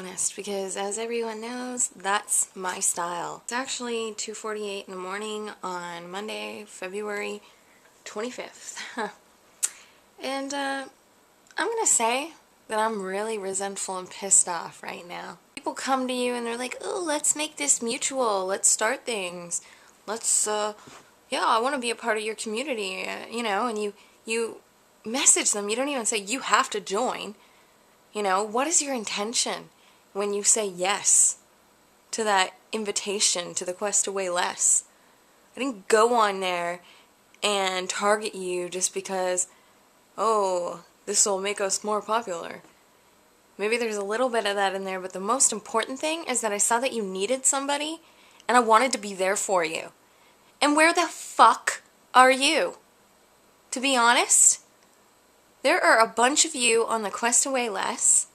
honest, because as everyone knows, that's my style. It's actually 2:48 in the morning on Monday, February 25th. And I'm gonna say that I'm really resentful and pissed off right now. People come to you and they're like, oh, let's make this mutual, let's start things, let's, yeah, I want to be a part of your community, you know, and you message them. You don't even say you have to join. You know, what is your intention when you say yes to that invitation to the Quest to Weigh Less? I didn't go on there and target you just because, oh, this will make us more popular. Maybe there's a little bit of that in there, but the most important thing is that I saw that you needed somebody, and I wanted to be there for you. And where the fuck are you? To be honest, there are a bunch of you on the Quest to Weigh Less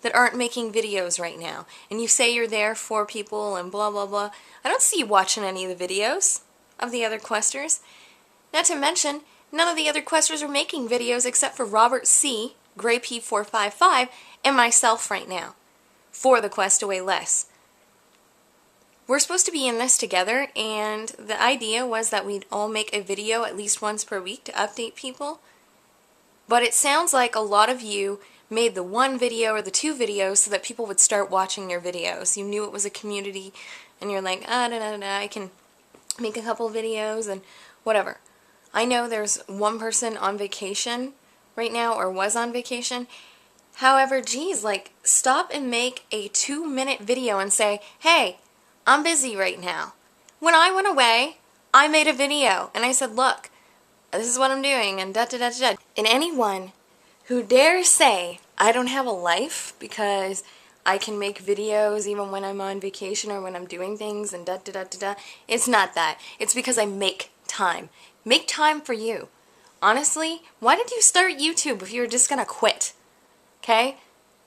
that aren't making videos right now. And you say you're there for people and blah blah blah. I don't see you watching any of the videos of the other questers. Not to mention, none of the other questers are making videos except for Robert C., Gray P455, and myself right now for the Quest to Weigh Less. We're supposed to be in this together, and the idea was that we'd all make a video at least once per week to update people. But it sounds like a lot of you made the one video or the two videos so that people would start watching your videos. You knew it was a community, and you're like, I can make a couple videos and whatever. I know there's one person on vacation right now, or was on vacation. However, geez, like, stop and make a 2-minute video and say, hey, I'm busy right now. When I went away, I made a video, and I said, look, this is what I'm doing, and da-da-da-da-da. And anyone who dares say I don't have a life because I can make videos even when I'm on vacation or when I'm doing things and da-da-da-da-da, it's not that. It's because I make time. Make time for you. Honestly, why did you start YouTube if you were just gonna quit? Okay?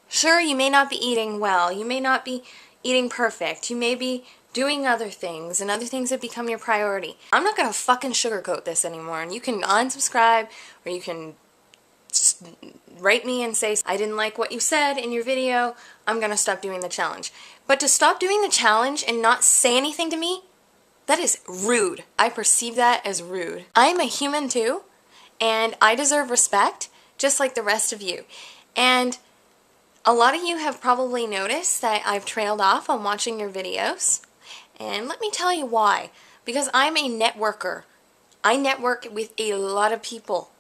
Sure, you may not be eating well. You may not be eating perfect. You may be doing other things, and other things have become your priority. I'm not gonna fucking sugarcoat this anymore, and you can unsubscribe, or you can write me and say, I didn't like what you said in your video, I'm gonna stop doing the challenge. But to stop doing the challenge and not say anything to me, that is rude. I perceive that as rude. I'm a human too, and I deserve respect, just like the rest of you. And a lot of you have probably noticed that I've trailed off on watching your videos. And let me tell you why. Because I'm a networker. I network with a lot of people.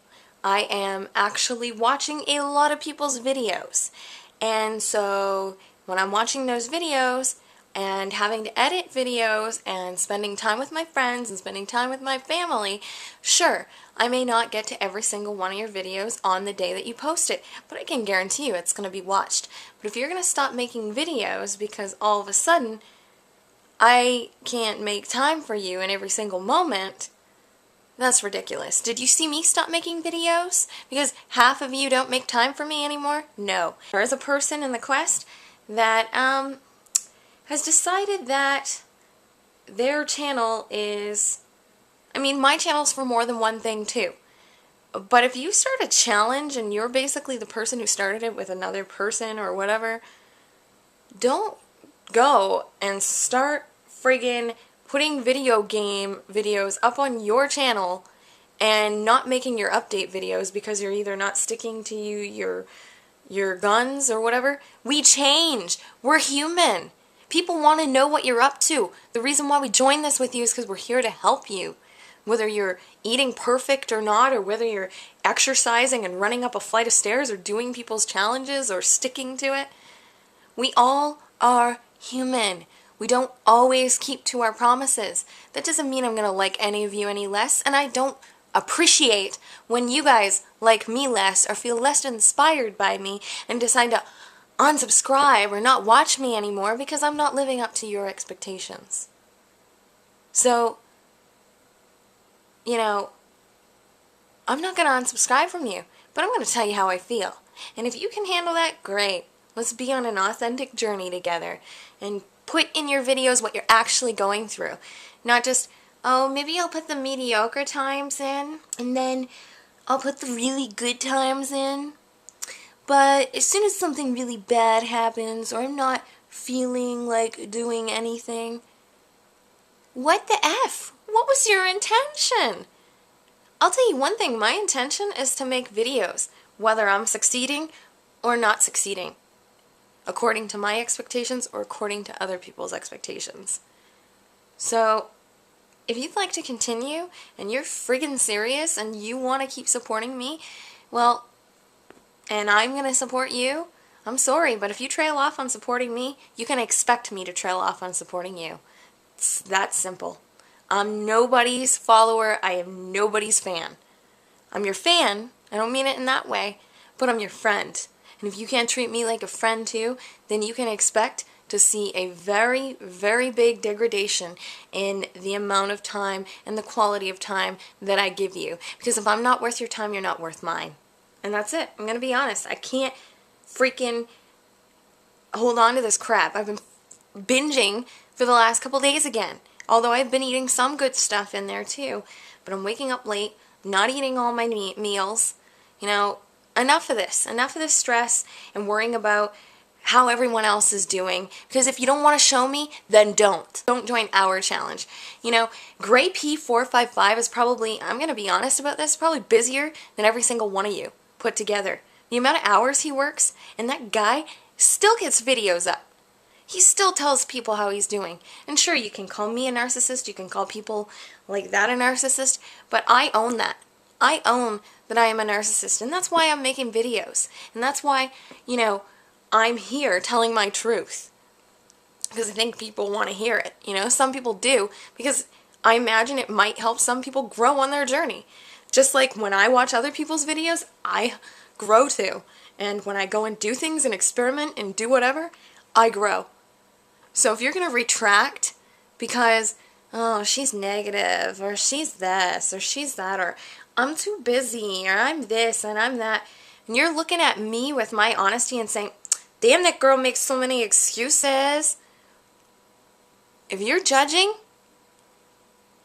I am actually watching a lot of people's videos. And so when I'm watching those videos and having to edit videos and spending time with my friends and spending time with my family, sure, I may not get to every single one of your videos on the day that you post it, but I can guarantee you it's going to be watched. But if you're going to stop making videos because all of a sudden I can't make time for you in every single moment, that's ridiculous. Did you see me stop making videos because half of you don't make time for me anymore? No. There is a person in the Quest that has decided that their channel is, I mean, my channel's for more than one thing too. But if you start a challenge and you're basically the person who started it with another person or whatever, don't go and start friggin' putting video game videos up on your channel and not making your update videos because you're either not sticking to your guns or whatever. We change. We're human. People want to know what you're up to. The reason why we join this with you is because we're here to help you. Whether you're eating perfect or not, or whether you're exercising and running up a flight of stairs or doing people's challenges or sticking to it, we all are human. We don't always keep to our promises. That doesn't mean I'm going to like any of you any less, and I don't appreciate when you guys like me less or feel less inspired by me and decide to unsubscribe or not watch me anymore because I'm not living up to your expectations. So, you know, I'm not going to unsubscribe from you, but I'm going to tell you how I feel. And if you can handle that, great. Let's be on an authentic journey together and put in your videos what you're actually going through. Not just, oh, maybe I'll put the mediocre times in, and then I'll put the really good times in. But as soon as something really bad happens, or I'm not feeling like doing anything, what the F? What was your intention? I'll tell you one thing, my intention is to make videos, whether I'm succeeding or not succeeding, according to my expectations or according to other people's expectations. So, if you'd like to continue, and you're friggin' serious, and you want to keep supporting me, well, and I'm going to support you, I'm sorry, but if you trail off on supporting me, you can expect me to trail off on supporting you. It's that simple. I'm nobody's follower. I am nobody's fan. I'm your fan. I don't mean it in that way, but I'm your friend. And if you can't treat me like a friend too, then you can expect to see a very, very big degradation in the amount of time and the quality of time that I give you. Because if I'm not worth your time, you're not worth mine. And that's it. I'm going to be honest. I can't freaking hold on to this crap. I've been binging for the last couple days again. Although I've been eating some good stuff in there too. But I'm waking up late, not eating all my meals. You know, enough of this. Enough of this stress and worrying about how everyone else is doing. Because if you don't want to show me, then don't. Don't join our challenge. You know, Gray P455 is probably, I'm going to be honest about this, probably busier than every single one of you put together. The amount of hours he works, and that guy still gets videos up. He still tells people how he's doing. And sure, you can call me a narcissist, you can call people like that a narcissist, but I own that. I own that I am a narcissist, and that's why I'm making videos. And that's why, you know, I'm here telling my truth. Because I think people want to hear it. You know, some people do, because I imagine it might help some people grow on their journey. Just like when I watch other people's videos, I grow too. And when I go and do things and experiment and do whatever, I grow. So if you're going to retract because, oh, she's negative, or she's this, or she's that, or I'm too busy, or I'm this, and I'm that, and you're looking at me with my honesty and saying, damn, that girl makes so many excuses. If you're judging,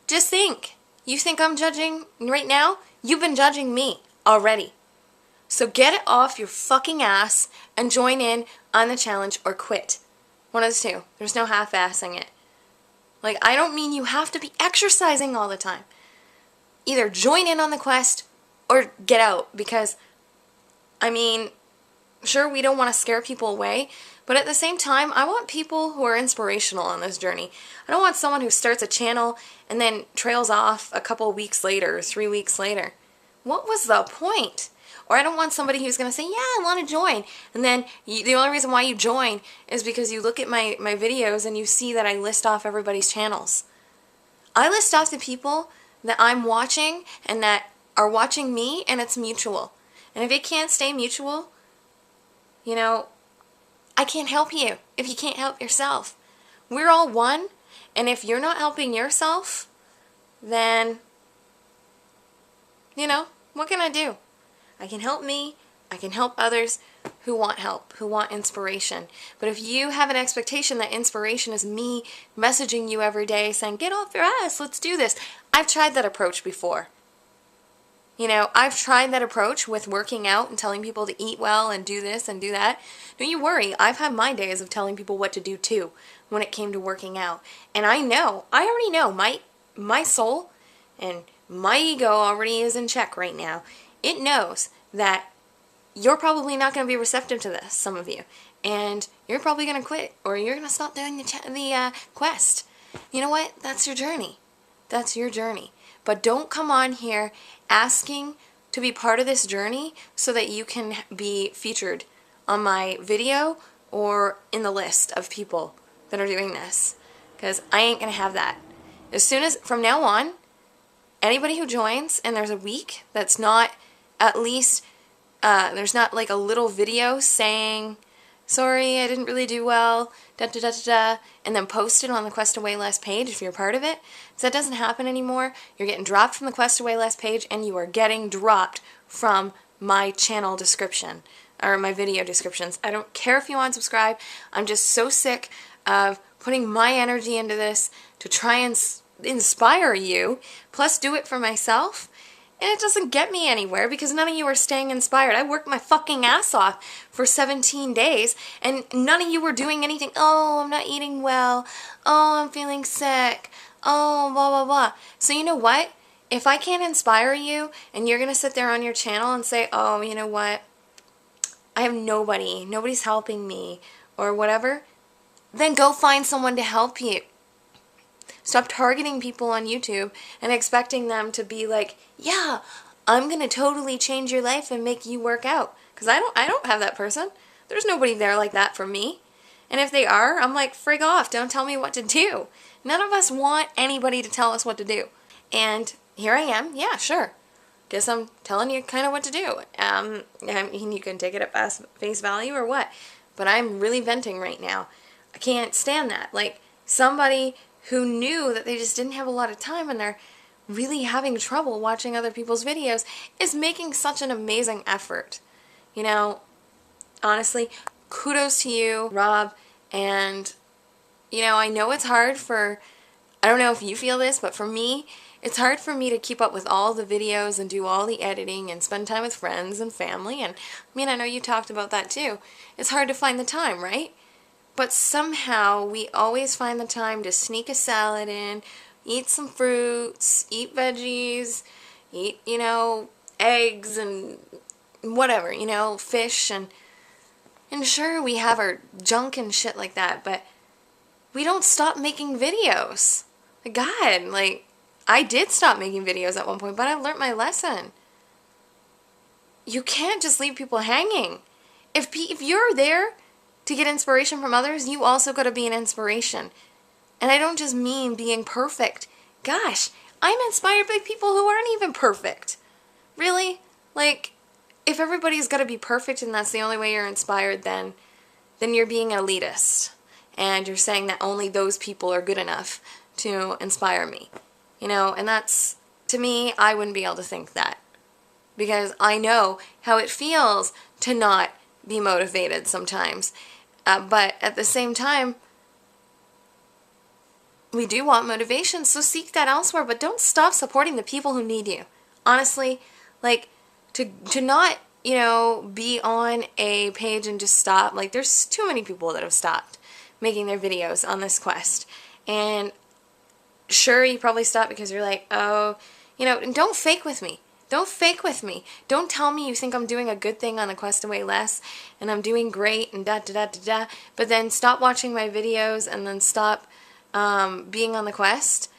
just think. You think I'm judging right now? You've been judging me already. So get it off your fucking ass and join in on the challenge or quit. One of the two. There's no half-assing it. Like, I don't mean you have to be exercising all the time. Either join in on the quest or get out, because, I mean, sure, we don't want to scare people away, but at the same time, I want people who are inspirational on this journey. I don't want someone who starts a channel and then trails off a couple weeks later or 3 weeks later. What was the point? Or I don't want somebody who's going to say, yeah, I want to join. And then the only reason why you join is because you look at my videos and you see that I list off everybody's channels. I list off the people that I'm watching and that are watching me, and it's mutual. And if it can't stay mutual, you know, I can't help you if you can't help yourself. We're all one, and if you're not helping yourself, then, you know, what can I do? I can help me, I can help others who want help, who want inspiration. But if you have an expectation that inspiration is me messaging you every day saying, get off your ass, let's do this. I've tried that approach before. You know, I've tried that approach with working out and telling people to eat well and do this and do that. Don't you worry, I've had my days of telling people what to do too when it came to working out. And I already know, my soul and my ego already is in check right now. It knows that you're probably not going to be receptive to this, some of you. And you're probably going to quit, or you're going to stop doing the quest. You know what? That's your journey. That's your journey. But don't come on here asking to be part of this journey so that you can be featured on my video or in the list of people that are doing this. Because I ain't going to have that. As soon as, from now on, anybody who joins and there's a week that's not at least, there's not like a little video saying, sorry, I didn't really do well, and then post it on the Quest Away Less page if you're part of it. So that doesn't happen anymore. You're getting dropped from the Quest Away Less page, and you are getting dropped from my channel description, or my video descriptions. I don't care if you unsubscribe. I'm just so sick of putting my energy into this to try and inspire you, plus do it for myself, And it doesn't get me anywhere because none of you are staying inspired. I worked my fucking ass off for 17 days and none of you were doing anything. Oh, I'm not eating well. Oh, I'm feeling sick. Oh, blah, blah, blah. So you know what? If I can't inspire you and you're going to sit there on your channel and say, oh, you know what? I have nobody. Nobody's helping me or whatever, then go find someone to help you. Stop targeting people on YouTube and expecting them to be like, yeah, I'm going to totally change your life and make you work out. Because I don't have that person. There's nobody there like that for me. And if they are, I'm like, frig off. Don't tell me what to do. None of us want anybody to tell us what to do. And here I am. Yeah, sure. Guess I'm telling you kind of what to do. I mean, you can take it at face value or what. But I'm really venting right now. I can't stand that. Like, somebody who knew that they just didn't have a lot of time and they're really having trouble watching other people's videos is making such an amazing effort. You know, honestly, kudos to you, Rob, and, you know, I know it's hard for, I don't know if you feel this, but for me, it's hard for me to keep up with all the videos and do all the editing and spend time with friends and family, and, I mean, I know you talked about that too. It's hard to find the time, right? But somehow we always find the time to sneak a salad in, eat some fruits, eat veggies, eat, you know, eggs and whatever, you know, fish, and sure, we have our junk and shit like that, but we don't stop making videos. God, like, I did stop making videos at one point, but I learned my lesson. You can't just leave people hanging. If you're there to get inspiration from others, you also got to be an inspiration. And I don't just mean being perfect. Gosh, I'm inspired by people who aren't even perfect. Really? Like, if everybody's got to be perfect and that's the only way you're inspired, then you're being an elitist. And you're saying that only those people are good enough to inspire me. You know, and that's, to me, I wouldn't be able to think that. Because I know how it feels to not be motivated sometimes. But at the same time, we do want motivation, so seek that elsewhere, but don't stop supporting the people who need you. Honestly, like, to not, you know, be on a page and just stop. Like, there's too many people that have stopped making their videos on this quest. And sure, you probably stopped because you're like, oh, you know, and don't fake with me. Don't fake with me. Don't tell me you think I'm doing a good thing on the quest to weigh less and I'm doing great and da-da-da-da-da, but then stop watching my videos and then stop being on the quest.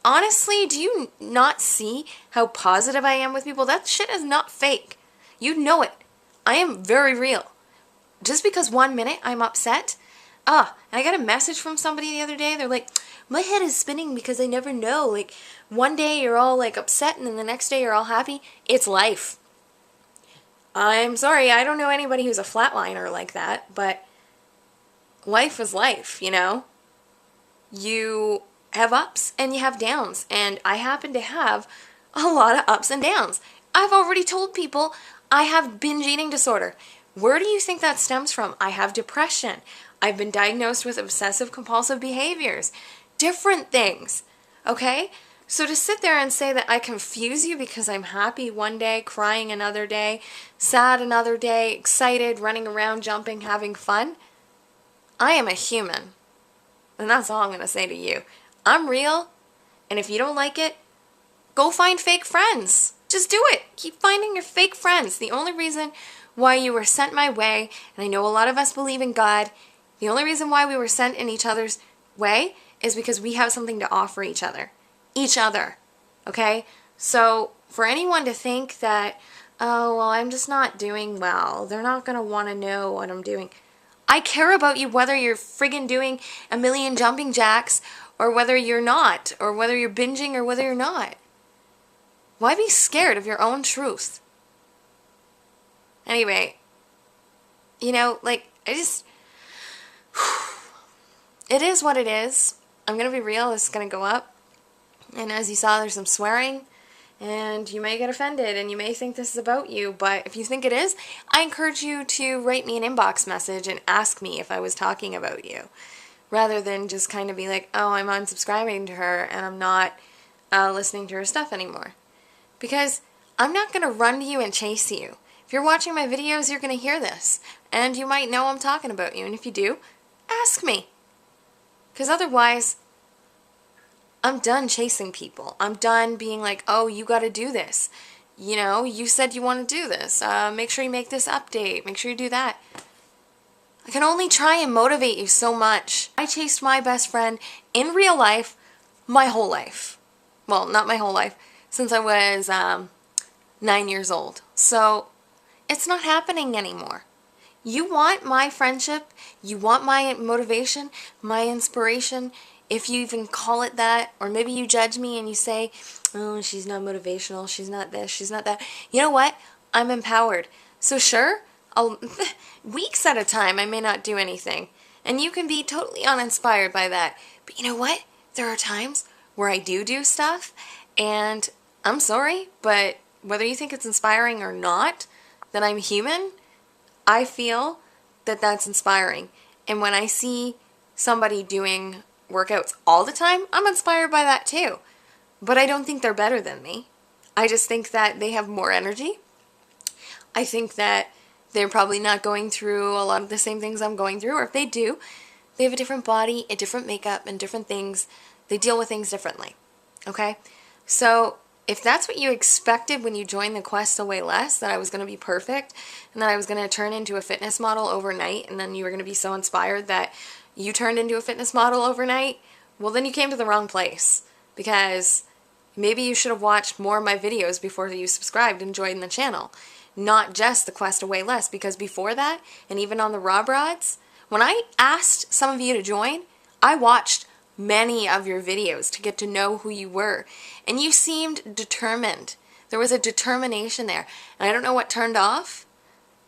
Honestly, do you not see how positive I am with people? That shit is not fake. You know it. I am very real. Just because 1 minute I'm upset, and I got a message from somebody the other day, they're like, my head is spinning because I never know, like, one day you're all, like, upset and then the next day you're all happy. It's life. I'm sorry, I don't know anybody who's a flatliner like that, but life is life, you know? You have ups and you have downs, and I happen to have a lot of ups and downs. I've already told people I have binge eating disorder. Where do you think that stems from? I have depression. I've been diagnosed with obsessive compulsive behaviors. Different things, okay? So to sit there and say that I confuse you because I'm happy one day, crying another day, sad another day, excited, running around, jumping, having fun, I am a human. And that's all I'm going to say to you. I'm real, and if you don't like it, go find fake friends. Just do it. Keep finding your fake friends. The only reason why you were sent my way, and I know a lot of us believe in God, the only reason why we were sent in each other's way is because we have something to offer each other. Each other. Okay? So, for anyone to think that, oh, well, I'm just not doing well, they're not going to want to know what I'm doing. I care about you whether you're friggin' doing a million jumping jacks or whether you're not, or whether you're binging or whether you're not. Why be scared of your own truth? Anyway, you know, like, it is what it is. I'm going to be real, this is going to go up. And as you saw, there's some swearing, and you may get offended, and you may think this is about you, but if you think it is, I encourage you to write me an inbox message and ask me if I was talking about you, rather than just kind of be like, oh, I'm unsubscribing to her, and I'm not listening to her stuff anymore. Because I'm not going to run to you and chase you. If you're watching my videos, you're going to hear this. And you might know I'm talking about you. And if you do, ask me. Because otherwise, I'm done chasing people. I'm done being like, oh, you got to do this. You know, you said you want to do this. Make sure you make this update. Make sure you do that. I can only try and motivate you so much. I chased my best friend in real life my whole life. Well, not my whole life. Since I was 9 years old. So, it's not happening anymore. You want my friendship, you want my motivation, my inspiration, if you even call it that, or maybe you judge me and you say, oh, she's not motivational, she's not this, she's not that. You know what? I'm empowered. So sure, weeks at a time I may not do anything. And you can be totally uninspired by that. But you know what? There are times where I do stuff, and I'm sorry, but whether you think it's inspiring or not, that I'm human, I feel that that's inspiring. And when I see somebody doing workouts all the time, I'm inspired by that too. But I don't think they're better than me. I just think that they have more energy. I think that they're probably not going through a lot of the same things I'm going through, or if they do, they have a different body, a different makeup, and different things. They deal with things differently. Okay? So, if that's what you expected when you joined the quest to weigh less, that I was going to be perfect, and that I was going to turn into a fitness model overnight, and then you were going to be so inspired that you turned into a fitness model overnight, well then you came to the wrong place. Because maybe you should have watched more of my videos before you subscribed and joined the channel. Not just the quest to weigh less, because before that, and even on the Rob Rods, when I asked some of you to join, I watched many of your videos to get to know who you were. And you seemed determined. There was a determination there. And I don't know what turned off,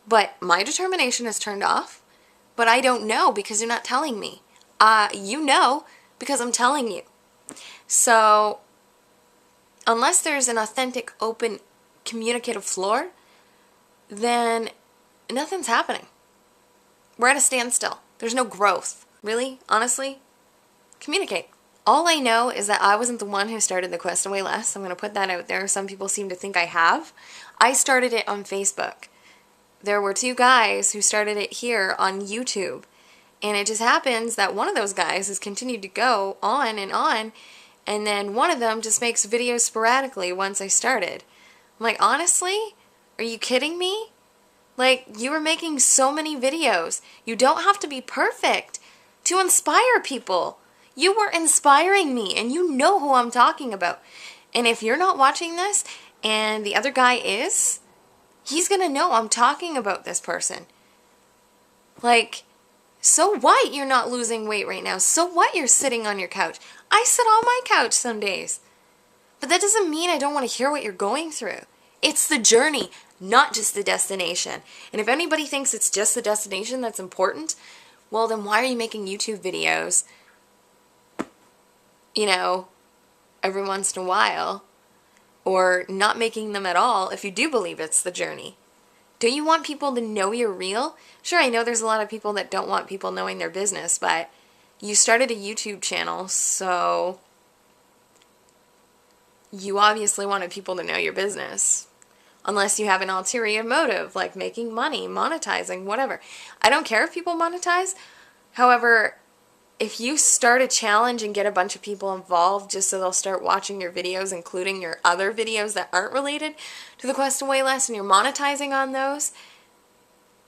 but my determination is turned off. But I don't know because you're not telling me. You know because I'm telling you. So, unless there's an authentic, open, communicative floor, then nothing's happening. We're at a standstill. There's no growth. Really? Honestly? Communicate. All I know is that I wasn't the one who started the quest to weigh less. I'm going to put that out there. Some people seem to think I have. I started it on Facebook. There were two guys who started it here on YouTube. And it just happens that one of those guys has continued to go on, and then one of them just makes videos sporadically once I started. I'm like, honestly? Are you kidding me? Like, you were making so many videos. You don't have to be perfect to inspire people. You were inspiring me, and you know who I'm talking about. And if you're not watching this, and the other guy is, he's gonna know I'm talking about this person. Like, so what you're not losing weight right now? So what you're sitting on your couch? I sit on my couch some days. But that doesn't mean I don't want to hear what you're going through. It's the journey, not just the destination. And if anybody thinks it's just the destination that's important, well then why are you making YouTube videos, you know, every once in a while, or not making them at all if you do believe it's the journey? Do you want people to know you're real? Sure, I know there's a lot of people that don't want people knowing their business, but you started a YouTube channel, so you obviously wanted people to know your business. Unless you have an ulterior motive, like making money, monetizing, whatever. I don't care if people monetize. However, if you start a challenge and get a bunch of people involved just so they'll start watching your videos, including your other videos that aren't related to the quest to weigh less, and you're monetizing on those,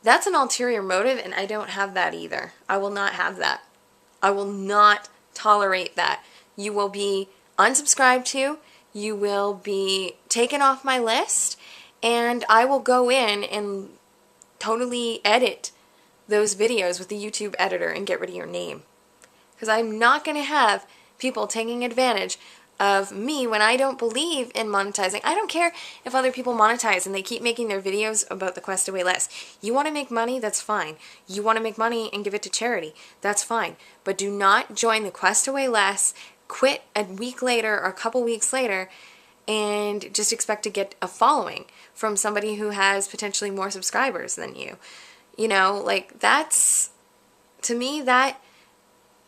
that's an ulterior motive, and I don't have that either. I will not have that. I will not tolerate that. You will be unsubscribed to, you will be taken off my list, and I will go in and totally edit those videos with the YouTube editor and get rid of your name. Because I'm not going to have people taking advantage of me when I don't believe in monetizing. I don't care if other people monetize and they keep making their videos about the quest to weigh less. You want to make money? That's fine. You want to make money and give it to charity? That's fine. But do not join the quest to weigh less, quit a week later or a couple weeks later, and just expect to get a following from somebody who has potentially more subscribers than you. You know, like that's, to me, that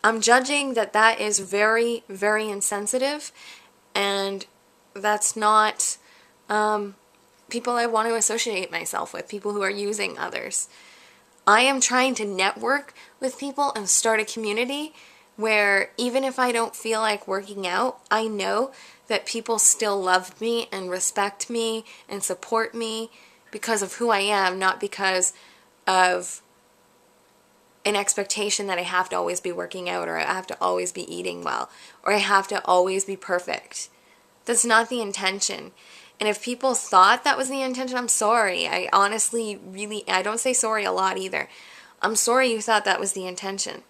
I'm judging that is very, very insensitive, and that's not people I want to associate myself with, people who are using others. I am trying to network with people and start a community where even if I don't feel like working out, I know that people still love me and respect me and support me because of who I am, not because of an expectation that I have to always be working out, or I have to always be eating well, or I have to always be perfect. That's not the intention. And if people thought that was the intention, I'm sorry. I honestly, really, I don't say sorry a lot either. I'm sorry you thought that was the intention.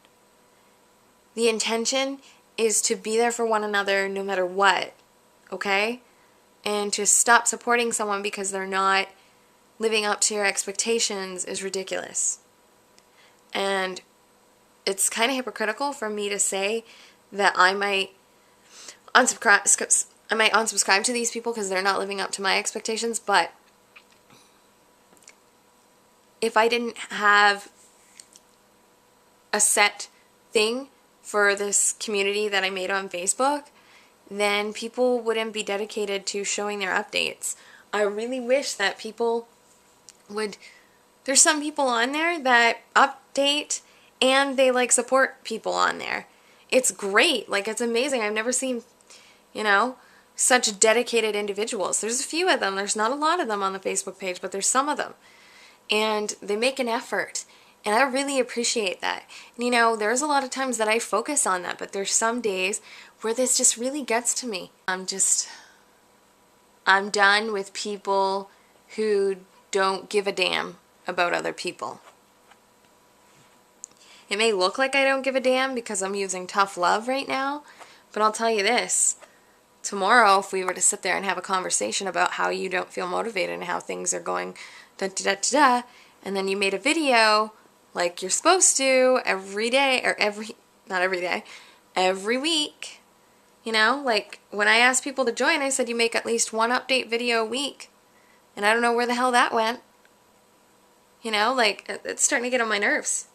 The intention is to be there for one another no matter what, okay? And to stop supporting someone because they're not living up to your expectations is ridiculous. And it's kind of hypocritical for me to say that I might unsubscribe to these people because they're not living up to my expectations, but if I didn't have a set thing for this community that I made on Facebook, then people wouldn't be dedicated to showing their updates. I really wish that people would. There's some people on there that update and they like support people on there. It's great. Like, it's amazing. I've never seen, such dedicated individuals. There's a few of them. There's not a lot of them on the Facebook page, but there's some of them. And they make an effort. And I really appreciate that. And, there's a lot of times that I focus on that, but there's some days where this just really gets to me. I'm done with people who don't give a damn about other people. It may look like I don't give a damn because I'm using tough love right now, but I'll tell you this. Tomorrow, if we were to sit there and have a conversation about how you don't feel motivated and how things are going da-da-da-da-da, and then you made a video like you're supposed to every day, or not every day, every week, like when I asked people to join, I said you make at least one update video a week, and I don't know where the hell that went. It's starting to get on my nerves.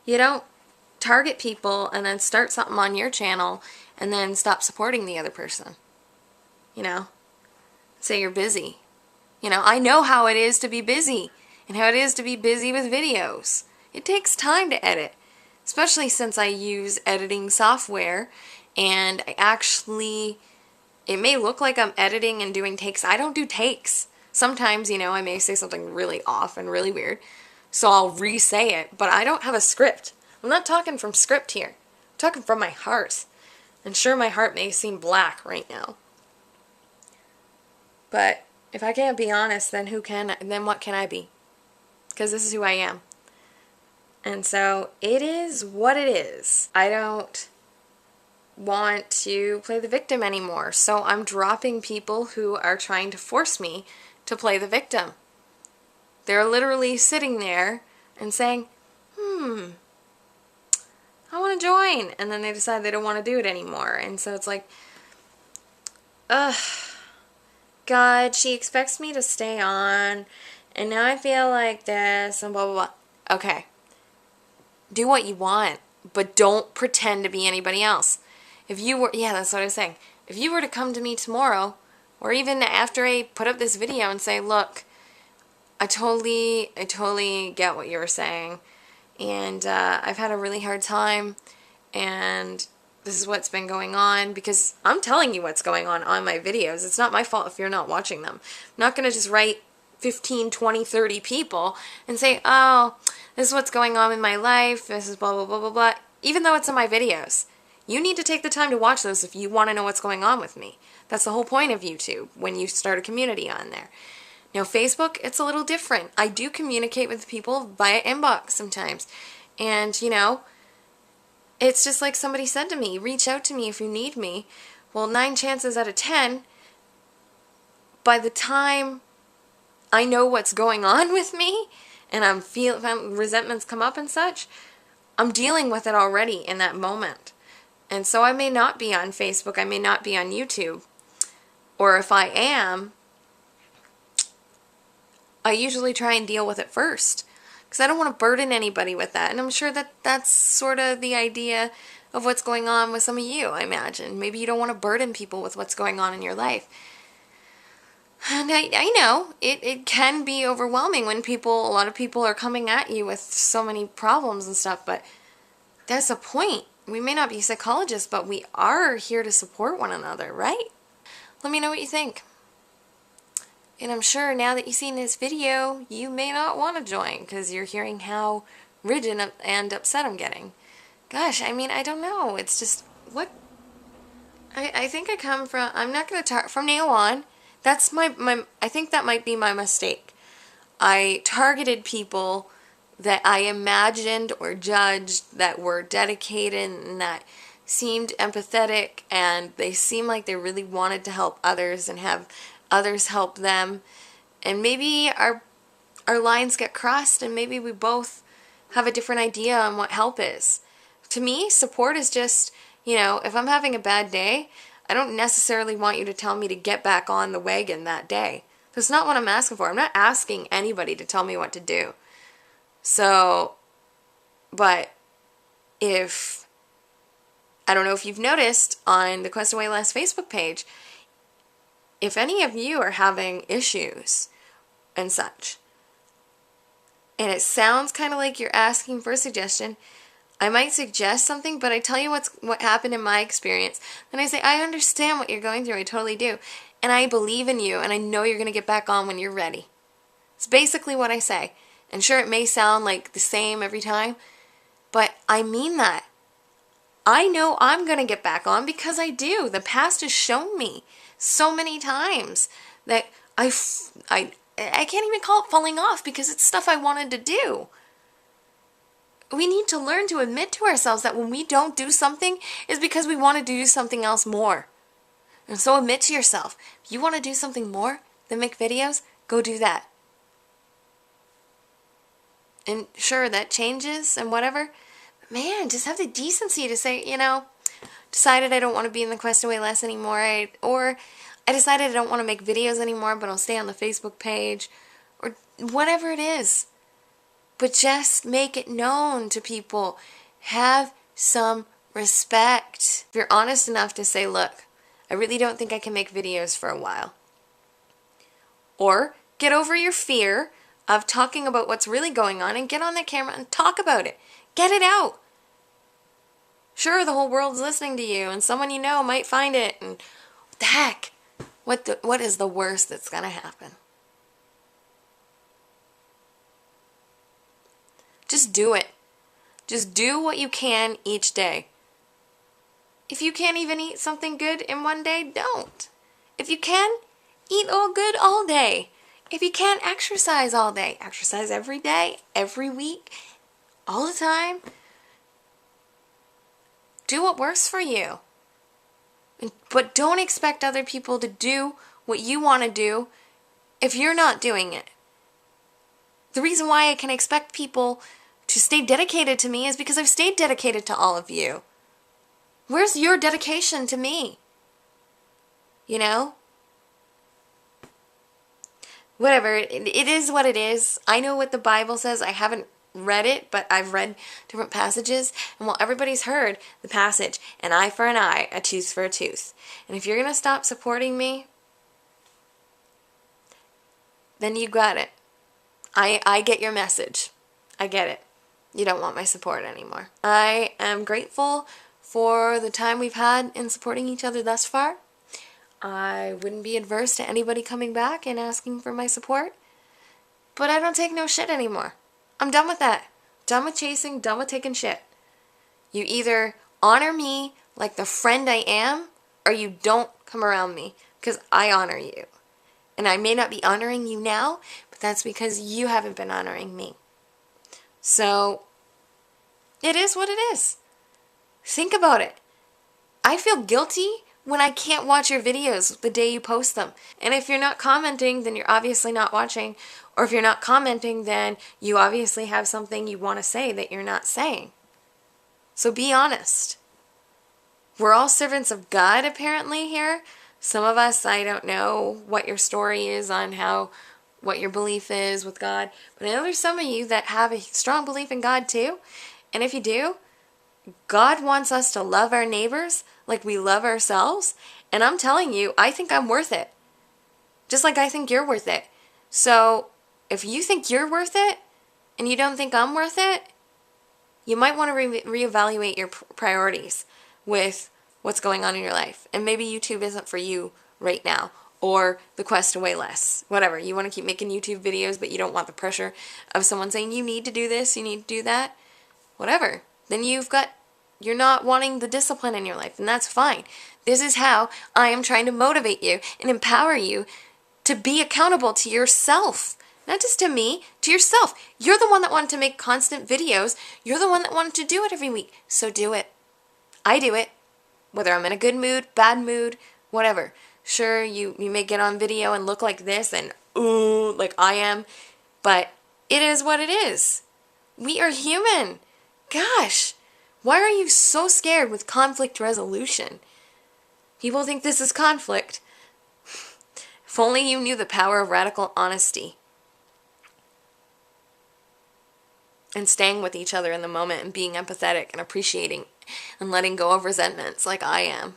You don't target people and then start something on your channel and then stop supporting the other person. Say you're busy. I know how it is to be busy and how it is to be busy with videos. It takes time to edit, especially since I use editing software, and it may look like I'm editing and doing takes. I don't do takes. Sometimes, I may say something really off and really weird, so I'll re-say it, but I don't have a script. I'm not talking from script here. I'm talking from my heart. And sure, my heart may seem black right now. But if I can't be honest, then what can I be? Because this is who I am. And so, it is what it is. I don't want to play the victim anymore, so I'm dropping people who are trying to force me to play the victim. They're literally sitting there and saying, I want to join. And then they decide they don't want to do it anymore. And so it's like, God, she expects me to stay on. And now I feel like this and blah, blah, blah. Okay. Do what you want, but don't pretend to be anybody else. That's what I was saying. If you were to come to me tomorrow, or even after I put up this video and say, look, I totally get what you were saying, and I've had a really hard time, and this is what's been going on, because I'm telling you what's going on my videos. It's not my fault if you're not watching them. I'm not going to just write 15, 20, 30 people and say, oh, this is what's going on in my life, this is blah, blah, blah, blah, blah, even though it's in my videos. You need to take the time to watch those if you want to know what's going on with me. That's the whole point of YouTube, when you start a community on there. Now, Facebook, it's a little different. I do communicate with people via inbox sometimes. And, it's just like somebody said to me, reach out to me if you need me. Well, 9 chances out of 10, by the time I know what's going on with me, and if resentments come up and such, I'm dealing with it already in that moment. And so I may not be on Facebook, I may not be on YouTube, or if I am, I usually try and deal with it first, because I don't want to burden anybody with that. And I'm sure that that's sort of the idea of what's going on with some of you, I imagine. Maybe you don't want to burden people with what's going on in your life. And I know it can be overwhelming when a lot of people are coming at you with so many problems and stuff, but that's the point. We may not be psychologists, but we are here to support one another, right? Let me know what you think. And I'm sure now that you've seen this video, you may not want to join because you're hearing how rigid and upset I'm getting. Gosh, I mean, I don't know. It's just, what? I think I come from, I'm not going to talk, from now on, that's I think that might be my mistake. I targeted people that I imagined or judged that were dedicated and that seemed empathetic, and they seemed like they really wanted to help others and have others help them. And maybe our lines get crossed, and maybe we both have a different idea on what help is. To me, support is just, if I'm having a bad day, I don't necessarily want you to tell me to get back on the wagon that day. That's not what I'm asking for. I'm not asking anybody to tell me what to do. So, but I don't know if you've noticed on the Quest Away Less Facebook page, if any of you are having issues and such, and it sounds kind of like you're asking for a suggestion, I might suggest something, but I tell you what happened in my experience. Then I say, I understand what you're going through. I totally do. And I believe in you, and I know you're going to get back on when you're ready. It's basically what I say. And sure, it may sound like the same every time, but I mean that. I know I'm going to get back on because I do. The past has shown me so many times that I can't even call it falling off because it's stuff I wanted to do. We need to learn to admit to ourselves that when we don't do something, it's because we want to do something else more. And so admit to yourself, if you want to do something more than make videos, go do that. And sure, that changes and whatever. But man, just have the decency to say, decided I don't want to be in the Quest Away Less anymore. Or I decided I don't want to make videos anymore, but I'll stay on the Facebook page. Or whatever it is. But just make it known to people. Have some respect. If you're honest enough to say, look, I really don't think I can make videos for a while. Or get over your fear of talking about what's really going on and get on the camera and talk about it. Get it out. Sure, the whole world's listening to you and someone you know might find it. And what the heck? What is the worst that's going to happen? Just do it. Just do what you can each day. If you can't even eat something good in one day, don't. If you can, eat all good all day. If you can't, exercise all day. Exercise every day, every week, all the time. Do what works for you. But don't expect other people to do what you want to do if you're not doing it. The reason why I can expect people to stay dedicated to me is because I've stayed dedicated to all of you. Where's your dedication to me? Whatever, it is what it is. I know what the Bible says. I haven't read it, but I've read different passages. And well, everybody's heard the passage, an eye for an eye, a tooth for a tooth. And if you're going to stop supporting me, then you got it. I get your message. I get it. You don't want my support anymore. I am grateful for the time we've had in supporting each other thus far. I wouldn't be adverse to anybody coming back and asking for my support. But I don't take no shit anymore. I'm done with that. Done with chasing, done with taking shit. You either honor me like the friend I am, or you don't come around me, because I honor you. And I may not be honoring you now, but that's because you haven't been honoring me. So, it is what it is. Think about it. I feel guilty when I can't watch your videos the day you post them. And if you're not commenting, then you're obviously not watching. Or if you're not commenting, then you obviously have something you want to say that you're not saying. So be honest. We're all servants of God, apparently, here. Some of us, I don't know what your story is on what your belief is with God. But I know there's some of you that have a strong belief in God too. And if you do, God wants us to love our neighbors like we love ourselves. And I'm telling you, I think I'm worth it. Just like I think you're worth it. So if you think you're worth it and you don't think I'm worth it, you might want to reevaluate your priorities with what's going on in your life. And maybe YouTube isn't for you right now, or the quest to weigh less. Whatever. You want to keep making YouTube videos, but you don't want the pressure of someone saying you need to do this, you need to do that. Whatever. Then you're not wanting the discipline in your life, and that's fine. This is how I am trying to motivate you and empower you to be accountable to yourself. Not just to me, to yourself. You're the one that wanted to make constant videos. You're the one that wanted to do it every week. So do it. I do it. Whether I'm in a good mood, bad mood, whatever. Sure, you may get on video and look like this and ooh, like I am. But it is what it is. We are human. Gosh, why are you so scared with conflict resolution? People think this is conflict. If only you knew the power of radical honesty. And staying with each other in the moment and being empathetic and appreciating and letting go of resentments like I am.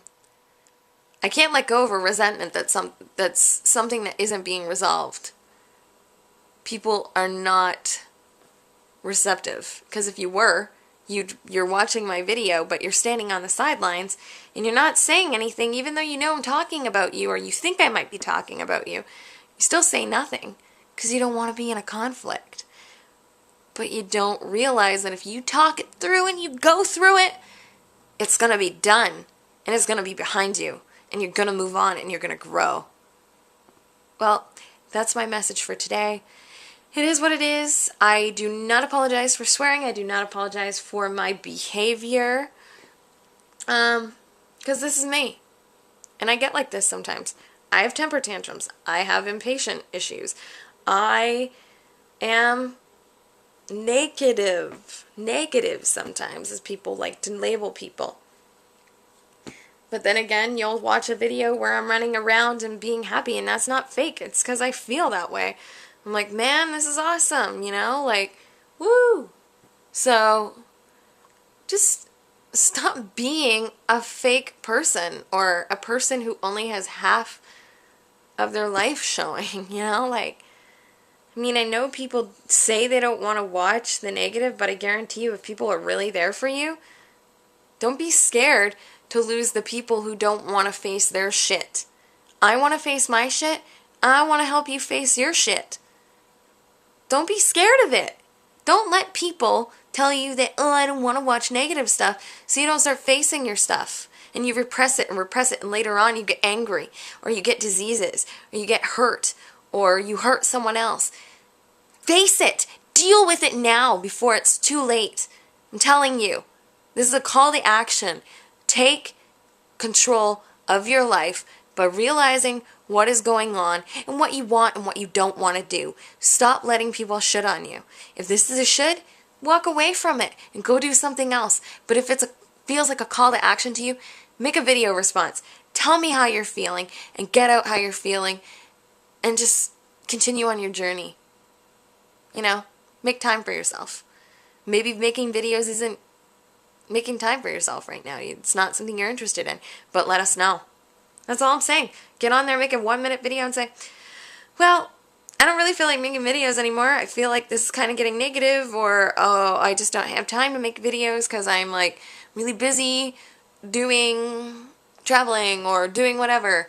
I can't let go of a resentment that's something that isn't being resolved. People are not receptive. Because if you were, you're watching my video, but you're standing on the sidelines and you're not saying anything, even though you know I'm talking about you or you think I might be talking about you. You still say nothing because you don't want to be in a conflict. But you don't realize that if you talk it through and you go through it, it's going to be done and it's going to be behind you and you're going to move on and you're going to grow. Well, that's my message for today. It is what it is. I do not apologize for swearing. I do not apologize for my behavior. Because this is me. And I get like this sometimes. I have temper tantrums. I have impatient issues. I am negative sometimes, as people like to label people. But then again, you'll watch a video where I'm running around and being happy, and that's not fake. It's because I feel that way. I'm like, man, this is awesome, you know, like, woo. So just stop being a fake person or a person who only has half of their life showing, you know, like, I mean, I know people say they don't want to watch the negative, but I guarantee you if people are really there for you, don't be scared to lose the people who don't want to face their shit. I want to face my shit. I want to help you face your shit. Don't be scared of it. Don't let people tell you that, oh, I don't want to watch negative stuff, so you don't start facing your stuff. And you repress it, and later on you get angry, or you get diseases, or you get hurt, or you hurt someone else. Face it. Deal with it now before it's too late. I'm telling you. This is a call to action. Take control of your life by realizing what is going on and what you want and what you don't want to do. Stop letting people shit on you. If this is a should, walk away from it and go do something else. But if it feels like a call to action to you, make a video response. Tell me how you're feeling and get out how you're feeling and just continue on your journey. You know, make time for yourself. Maybe making videos isn't making time for yourself right now. It's not something you're interested in, but let us know. That's all I'm saying. Get on there, make a 1-minute video and say, well, I don't really feel like making videos anymore. I feel like this is kind of getting negative, or, oh, I just don't have time to make videos because I'm like really busy doing traveling or doing whatever.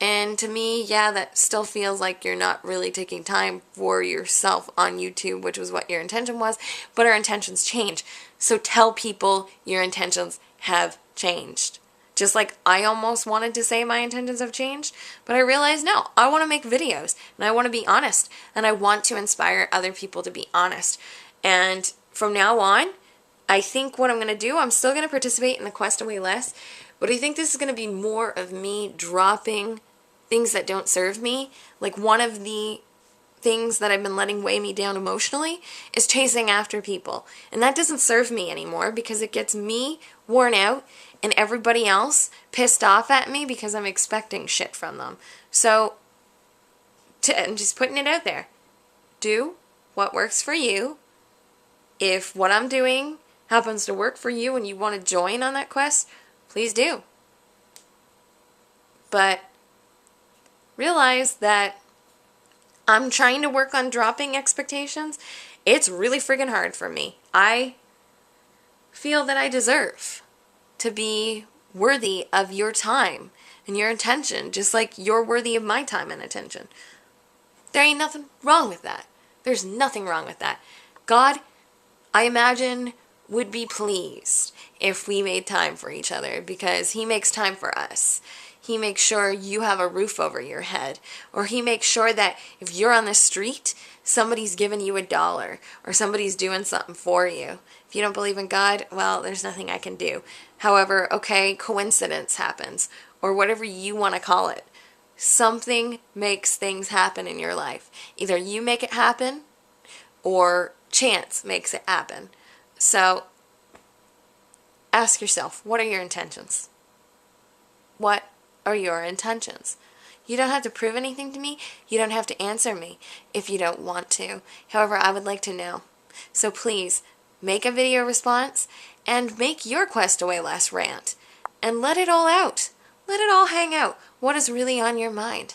And to me, yeah, that still feels like you're not really taking time for yourself on YouTube, which was what your intention was, but our intentions change. So tell people your intentions have changed. Just like I almost wanted to say my intentions have changed, but I realized no, I want to make videos and I want to be honest and I want to inspire other people to be honest. And from now on, I think what I'm going to do, I'm still going to participate in the quest to weigh less, but I think this is going to be more of me dropping things that don't serve me. Like one of the things that I've been letting weigh me down emotionally is chasing after people. And that doesn't serve me anymore because it gets me worn out and everybody else pissed off at me because I'm expecting shit from them. So, I'm just putting it out there. Do what works for you. If what I'm doing happens to work for you and you want to join on that quest, please do. But realize that I'm trying to work on dropping expectations. It's really freaking hard for me. I feel that I deserve to be worthy of your time and your attention, just like you're worthy of my time and attention. There ain't nothing wrong with that. There's nothing wrong with that. God, I imagine, would be pleased if we made time for each other, because He makes time for us. He makes sure you have a roof over your head, or He makes sure that if you're on the street, somebody's giving you $1 or somebody's doing something for you. If you don't believe in God, well, there's nothing I can do. However, okay, coincidence happens, or whatever you want to call it. Something makes things happen in your life. Either you make it happen or chance makes it happen. So ask yourself, what are your intentions? What are your intentions? You don't have to prove anything to me. You don't have to answer me if you don't want to. However, I would like to know. So please, make a video response and make your Quest Away Last rant. And let it all out. Let it all hang out. What is really on your mind?